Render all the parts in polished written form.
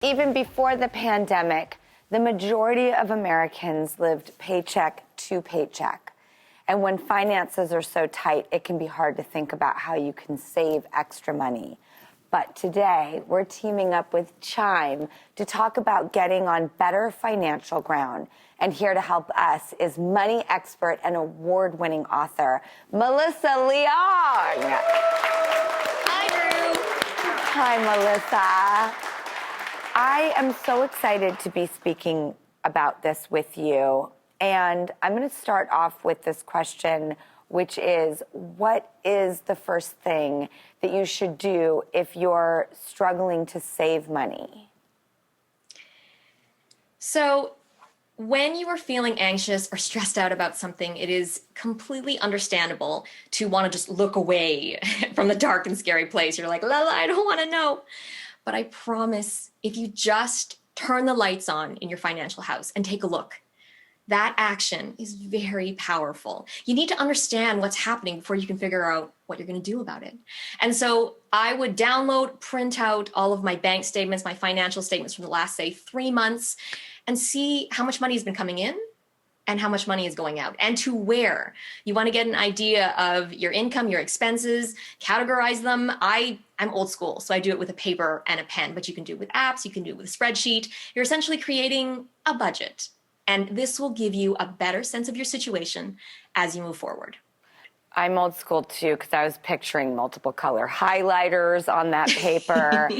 Even before the pandemic, the majority of Americans lived paycheck to paycheck. And when finances are so tight, it can be hard to think about how you can save extra money. But today, we're teaming up with Chime to talk about getting on better financial ground. And here to help us is money expert and award-winning author, Melissa Leong. Hi, Drew. Hi, Melissa. I am so excited to be speaking about this with you. And I'm going to start off with this question, which is, what is the first thing that you should do if you're struggling to save money? So when you are feeling anxious or stressed out about something, it is completely understandable to want to just look away from the dark and scary place. You're like, la, la, I don't want to know. But I promise, if you just turn the lights on in your financial house and take a look, that action is very powerful. You need to understand what's happening before you can figure out what you're going to do about it. And so I would download, print out all of my bank statements, my financial statements from the last, say, 3 months, and see how much money has been coming in and how much money is going out, and to where. You want to get an idea of your income, your expenses, categorize them. I'm old school, so I do it with a paper and a pen, but you can do it with apps, you can do it with a spreadsheet. You're essentially creating a budget, and this will give you a better sense of your situation as you move forward. I'm old school too, because I was picturing multiple color highlighters on that paper.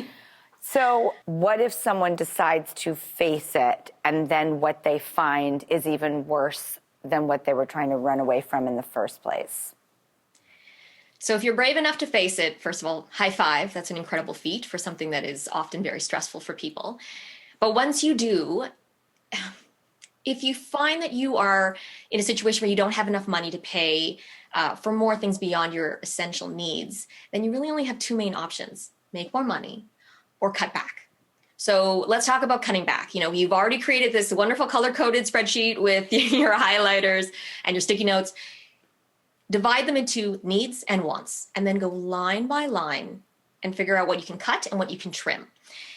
So what if someone decides to face it and then what they find is even worse than what they were trying to run away from in the first place? So if you're brave enough to face it, first of all, high five. That's an incredible feat for something that is often very stressful for people. But once you do, if you find that you are in a situation where you don't have enough money to pay for more things beyond your essential needs, then you really only have two main options: make more money or cut back. So let's talk about cutting back. You know, you've already created this wonderful color-coded spreadsheet with your highlighters and your sticky notes. Divide them into needs and wants, and then go line by line and figure out what you can cut and what you can trim.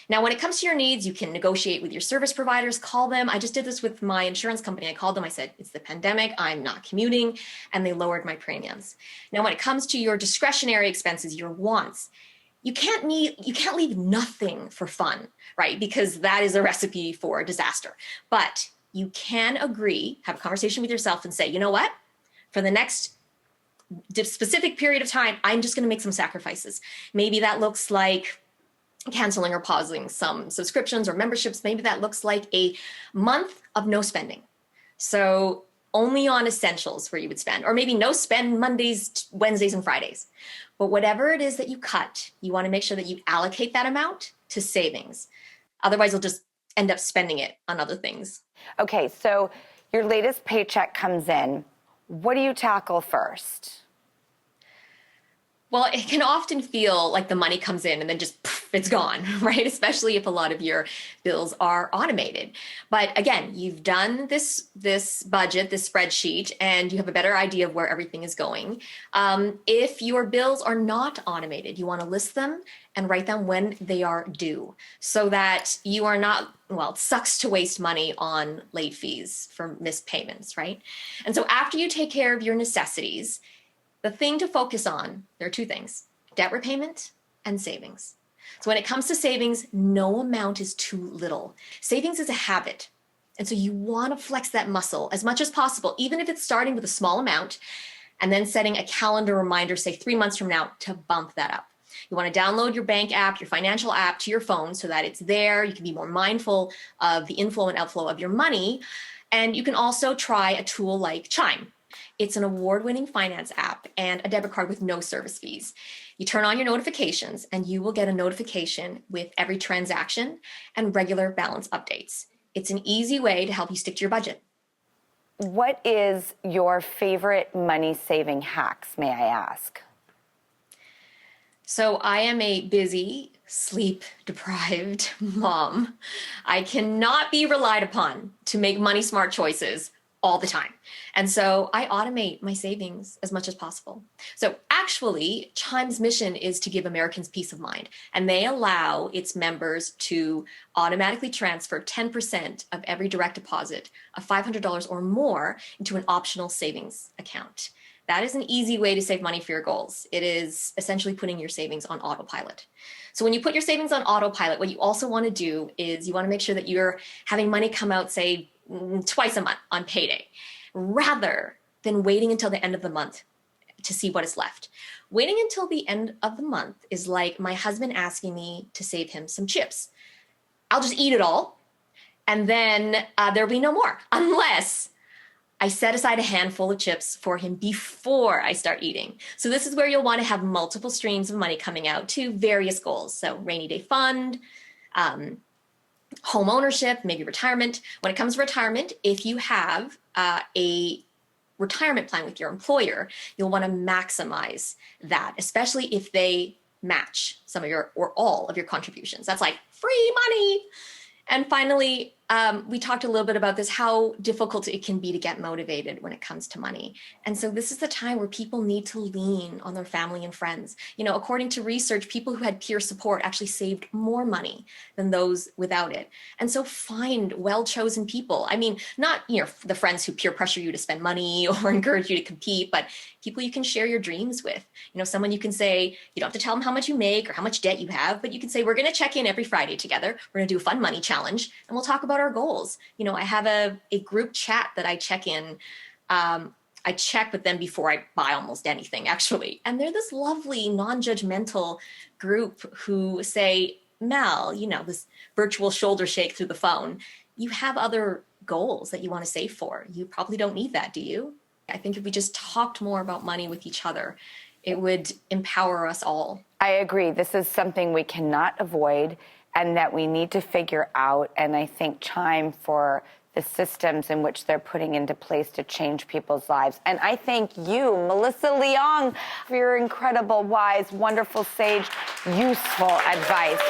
Now, when it comes to your needs, you can negotiate with your service providers, call them. I just did this with my insurance company. I called them, I said, it's the pandemic, I'm not commuting, and they lowered my premiums. Now, when it comes to your discretionary expenses, your wants, you can't leave nothing for fun, right? Because that is a recipe for disaster. But you can agree, have a conversation with yourself and say, you know what? For the next specific period of time, I'm just going to make some sacrifices. Maybe that looks like canceling or pausing some subscriptions or memberships. Maybe that looks like a month of no spending. So only on essentials where you would spend, or maybe no spend Mondays, Wednesdays, and Fridays. But whatever it is that you cut, you want to make sure that you allocate that amount to savings. Otherwise, you'll just end up spending it on other things. Okay, so your latest paycheck comes in. What do you tackle first? Well, it can often feel like the money comes in and then just poof, it's gone, right? Especially if a lot of your bills are automated. But again, you've done this budget, this spreadsheet, and you have a better idea of where everything is going. If your bills are not automated, you want to list them and write down when they are due so that you are not, well, it sucks to waste money on late fees for missed payments, right? And so after you take care of your necessities, the thing to focus on, there are two things: debt repayment and savings. So when it comes to savings, no amount is too little. Savings is a habit. And so you want to flex that muscle as much as possible, even if it's starting with a small amount and then setting a calendar reminder, say 3 months from now, to bump that up. You want to download your bank app, your financial app to your phone so that it's there. You can be more mindful of the inflow and outflow of your money. And you can also try a tool like Chime. It's an award-winning finance app and a debit card with no service fees. You turn on your notifications and you will get a notification with every transaction and regular balance updates. It's an easy way to help you stick to your budget. What is your favorite money-saving hacks, may I ask? So I am a busy, sleep-deprived mom. I cannot be relied upon to make money-smart choices all the time. And so I automate my savings as much as possible. So actually, Chime's mission is to give Americans peace of mind, and they allow its members to automatically transfer 10% of every direct deposit of $500 or more into an optional savings account. That is an easy way to save money for your goals. It is essentially putting your savings on autopilot. So when you put your savings on autopilot, what you also want to do is you want to make sure that you're having money come out, say, twice a month on payday, rather than waiting until the end of the month to see what is left. Waiting until the end of the month is like my husband asking me to save him some chips. I'll just eat it all, and then there'll be no more, unless I set aside a handful of chips for him before I start eating. So this is where you'll want to have multiple streams of money coming out to various goals. So rainy day fund, home ownership, maybe retirement. When it comes to retirement, if you have a retirement plan with your employer, you'll want to maximize that, especially if they match some of your or all of your contributions. That's like free money. And finally, we talked a little bit about this, how difficult it can be to get motivated when it comes to money. And so this is the time where people need to lean on their family and friends. You know, according to research, people who had peer support actually saved more money than those without it. And so find well-chosen people. I mean, not, you know, the friends who peer pressure you to spend money or encourage you to compete, but people you can share your dreams with. You know, someone you can say, you don't have to tell them how much you make or how much debt you have, but you can say, we're going to check in every Friday together. We're going to do a fun money challenge, and we'll talk about our goals. You know, I have a group chat that I check in. I check with them before I buy almost anything, actually. And they're this lovely, non-judgmental group who say, Mel, you know, this virtual shoulder shake through the phone, you have other goals that you want to save for. You probably don't need that, do you? I think if we just talked more about money with each other, it would empower us all. I agree. This is something we cannot avoid and that we need to figure out. And I think Chime for the systems in which they're putting into place to change people's lives. And I thank you, Melissa Leong, for your incredible, wise, wonderful, sage, useful advice.